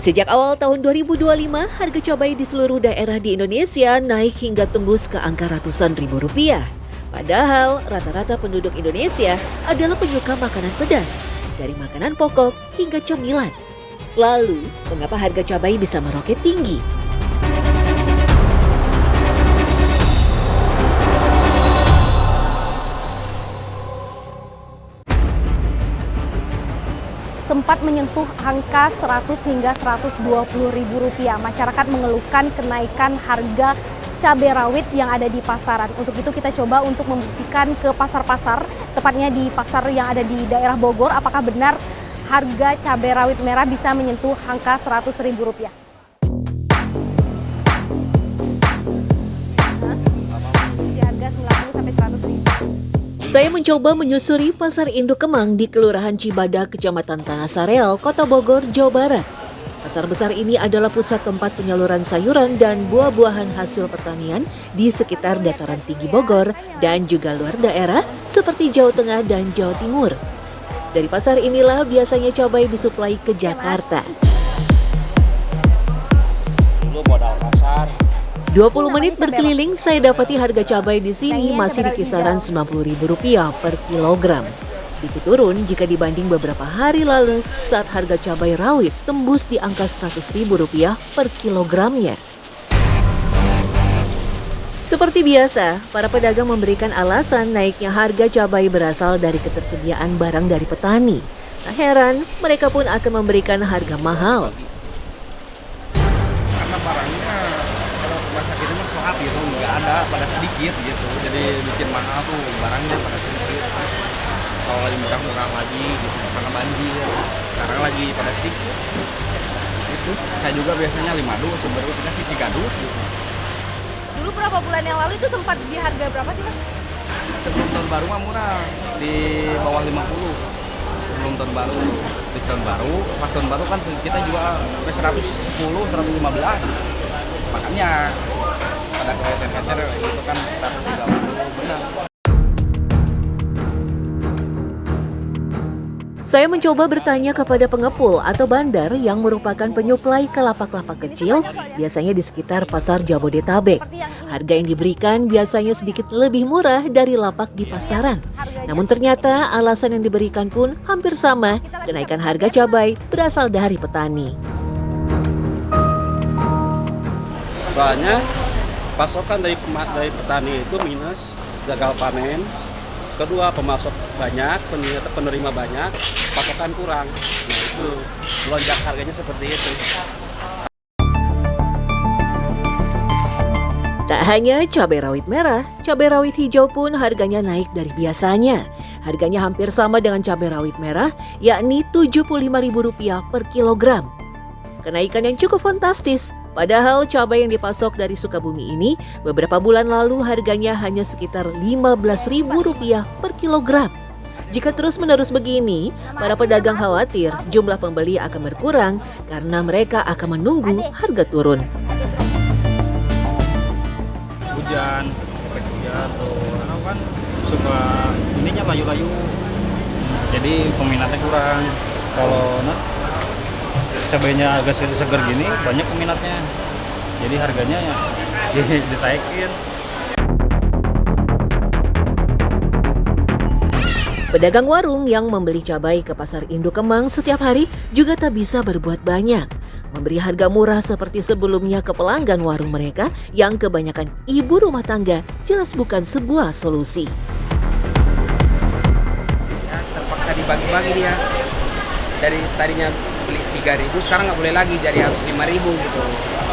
Sejak awal tahun 2025, harga cabai di seluruh daerah di Indonesia naik hingga tembus ke angka ratusan ribu rupiah. Padahal rata-rata penduduk Indonesia adalah penyuka makanan pedas, dari makanan pokok hingga camilan. Lalu, mengapa harga cabai bisa meroket tinggi? Sempat menyentuh angka 100 hingga 120 ribu rupiah. Masyarakat mengeluhkan kenaikan harga cabai rawit yang ada di pasaran. Untuk itu kita coba untuk membuktikan ke pasar-pasar, tepatnya di pasar yang ada di daerah Bogor, apakah benar harga cabai rawit merah bisa menyentuh angka 100 ribu rupiah. Di harga 90 sampai 100 ribu. Saya mencoba menyusuri Pasar Induk Kemang di Kelurahan Cibadak, Kecamatan Tanah Sareal, Kota Bogor, Jawa Barat. Pasar besar ini adalah pusat tempat penyaluran sayuran dan buah-buahan hasil pertanian di sekitar dataran tinggi Bogor dan juga luar daerah seperti Jawa Tengah dan Jawa Timur. Dari pasar inilah biasanya cabai disuplai ke Jakarta. Dulu modal pasar. 20 menit berkeliling, saya dapati harga cabai di sini masih di kisaran Rp90.000 per kilogram. Sedikit turun jika dibanding beberapa hari lalu saat harga cabai rawit tembus di angka Rp100.000 per kilogramnya. Seperti biasa, para pedagang memberikan alasan naiknya harga cabai berasal dari ketersediaan barang dari petani. Tak heran, mereka pun akan memberikan harga mahal. Karena barangnya kalau masa ini mah selat gitu, nggak ada, pada sedikit gitu. Jadi bikin mahal tuh barangnya pada sedikit. Kalau lagi murah-murah lagi gitu, karena banjir. Sekarang lagi pada sedikit. Itu saya juga biasanya 5 dus, baru kita sih 3 dus gitu. Dulu berapa bulan yang lalu itu sempat di harga berapa sih, Mas? Sebelum tahun baru mah murah, di bawah 50. Sebelum tahun baru, di tahun baru, pas tahun baru kan kita jual 110, 115. Makanya pada kehecer-hecer itu kan 130 benar. Saya mencoba bertanya kepada pengepul atau bandar yang merupakan penyuplai ke lapak-lapak kecil, biasanya di sekitar pasar Jabodetabek. Harga yang diberikan biasanya sedikit lebih murah dari lapak di pasaran. Namun ternyata alasan yang diberikan pun hampir sama, kenaikan harga cabai berasal dari petani. Soalnya pasokan dari petani itu minus, gagal panen. Kedua, pemasok banyak, penerima banyak, pasokan kurang. Nah, itu lonjak harganya seperti itu. Tak hanya cabai rawit merah, cabai rawit hijau pun harganya naik dari biasanya. Harganya hampir sama dengan cabai rawit merah, yakni Rp75.000 per kilogram. Kenaikan yang cukup fantastis. Padahal cabai yang dipasok dari Sukabumi ini beberapa bulan lalu harganya hanya sekitar Rp15.000 per kilogram. Jika terus-menerus begini, para pedagang khawatir jumlah pembeli akan berkurang karena mereka akan menunggu harga turun. Hujan, efek hujan tuh, karena kan suka ininya layu-layu. Jadi peminatnya kurang. Kalau cabainya agak segar gini banyak peminatnya, jadi harganya ya ditaikin. Pedagang warung yang membeli cabai ke Pasar Induk Kemang setiap hari juga tak bisa berbuat banyak. Memberi harga murah seperti sebelumnya ke pelanggan warung mereka yang kebanyakan ibu rumah tangga jelas bukan sebuah solusi. Ya, terpaksa dibagi-bagi dia. Dari tadinya beli 3.000 sekarang nggak boleh lagi, jadi harus 5.000 gitu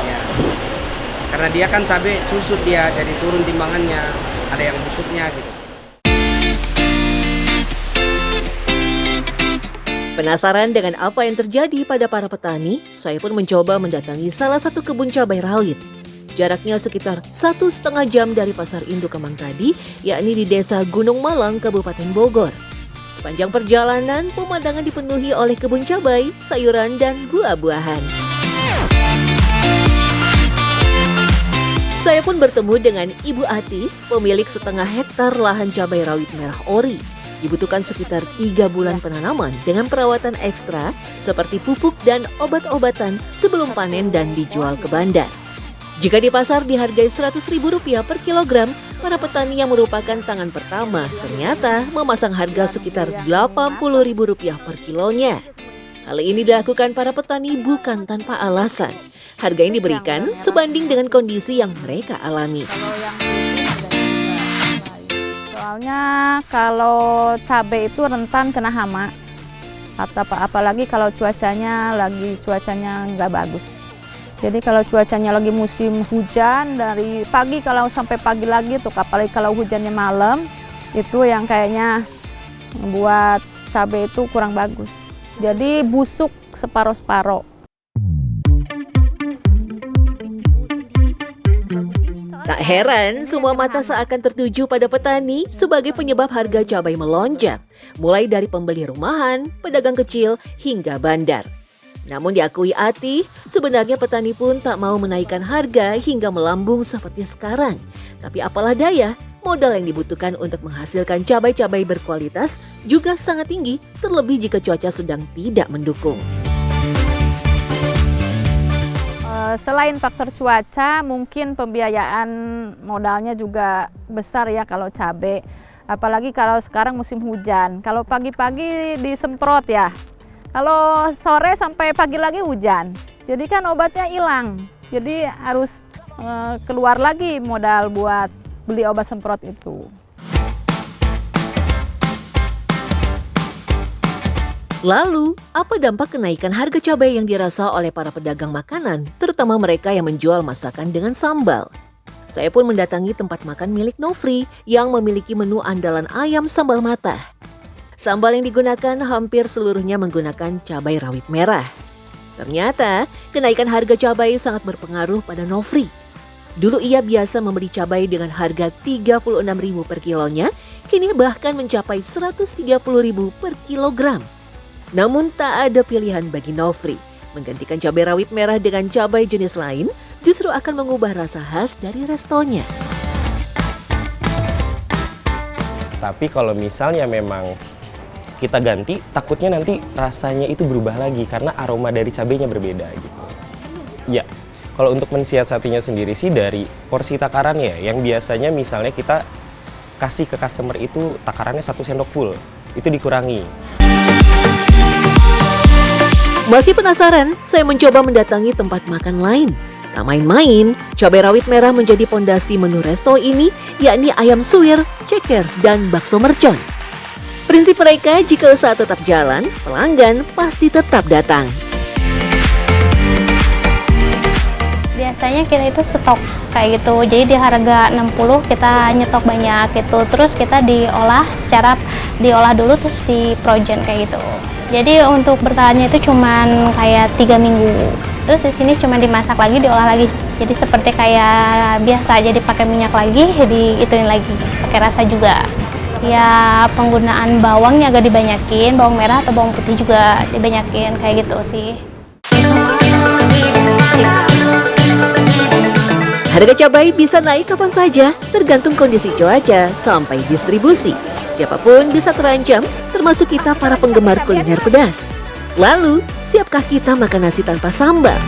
ya. Karena dia kan cabai susut dia, jadi turun timbangannya, ada yang busuknya gitu. Penasaran dengan apa yang terjadi pada para petani, saya pun mencoba mendatangi salah satu kebun cabai rawit. Jaraknya sekitar 1,5 jam dari Pasar Induk Kemang tadi, yakni di Desa Gunung Malang, Kabupaten Bogor. Sepanjang perjalanan, pemandangan dipenuhi oleh kebun cabai, sayuran, dan buah-buahan. Saya pun bertemu dengan Ibu Ati, pemilik setengah hektar lahan cabai rawit merah ori. Dibutuhkan sekitar 3 bulan penanaman dengan perawatan ekstra seperti pupuk dan obat-obatan sebelum panen dan dijual ke bandar. Jika di pasar dihargai Rp100.000 per kilogram, para petani yang merupakan tangan pertama ternyata memasang harga sekitar Rp80.000 per kilonya. Hal ini dilakukan para petani bukan tanpa alasan. Harga yang diberikan sebanding dengan kondisi yang mereka alami. Soalnya kalau cabai itu rentan kena hama, apalagi kalau cuacanya nggak bagus. Jadi kalau cuacanya lagi musim hujan dari pagi kalau sampai pagi lagi tuh, apalagi kalau hujannya malam, itu yang kayaknya membuat cabai itu kurang bagus. Jadi busuk separuh-separuh. Tak heran, semua mata seakan tertuju pada petani sebagai penyebab harga cabai melonjak, mulai dari pembeli rumahan, pedagang kecil, hingga bandar. Namun diakui Ati, sebenarnya petani pun tak mau menaikkan harga hingga melambung seperti sekarang. Tapi apalah daya, modal yang dibutuhkan untuk menghasilkan cabai-cabai berkualitas juga sangat tinggi, terlebih jika cuaca sedang tidak mendukung. Selain faktor cuaca, mungkin pembiayaan modalnya juga besar ya kalau cabai. Apalagi kalau sekarang musim hujan. Kalau pagi-pagi disemprot ya. Kalau sore sampai pagi lagi hujan. Jadi kan obatnya hilang. Jadi harus keluar lagi modal buat beli obat semprot itu. Lalu, apa dampak kenaikan harga cabai yang dirasa oleh para pedagang makanan, terutama mereka yang menjual masakan dengan sambal? Saya pun mendatangi tempat makan milik Nofri yang memiliki menu andalan ayam sambal matah. Sambal yang digunakan hampir seluruhnya menggunakan cabai rawit merah. Ternyata, kenaikan harga cabai sangat berpengaruh pada Nofri. Dulu ia biasa membeli cabai dengan harga Rp36.000 per kilonya, kini bahkan mencapai Rp130.000 per kilogram. Namun tak ada pilihan bagi Nofri. Menggantikan cabai rawit merah dengan cabai jenis lain justru akan mengubah rasa khas dari restonya. Tapi kalau misalnya memang kita ganti, takutnya nanti rasanya itu berubah lagi karena aroma dari cabainya berbeda gitu. Ya, kalau untuk mensiasatinya sendiri sih dari porsi takarannya yang biasanya misalnya kita kasih ke customer itu takarannya 1 sendok full, itu dikurangi. Masih penasaran? Saya mencoba mendatangi tempat makan lain. Tak main-main, cabai rawit merah menjadi pondasi menu resto ini, yakni ayam suwir, ceker, dan bakso mercon. Prinsip mereka, jika usaha tetap jalan, pelanggan pasti tetap datang. Biasanya kita itu stok kayak gitu, jadi di harga 60 kita nyetok banyak gitu, terus kita diolah dulu terus di frozen kayak gitu. Jadi untuk bertahannya itu cuman kayak 3 minggu. Terus di sini cuma dimasak lagi, diolah lagi. Jadi seperti kayak biasa aja dipakai minyak lagi, diituin lagi, pakai rasa juga. Ya penggunaan bawangnya agak dibanyakin, bawang merah atau bawang putih juga dibanyakin kayak gitu sih. Harga cabai bisa naik kapan saja, tergantung kondisi cuaca sampai distribusi. Siapapun bisa terancam, termasuk kita para penggemar kuliner pedas. Lalu, siapkah kita makan nasi tanpa sambal?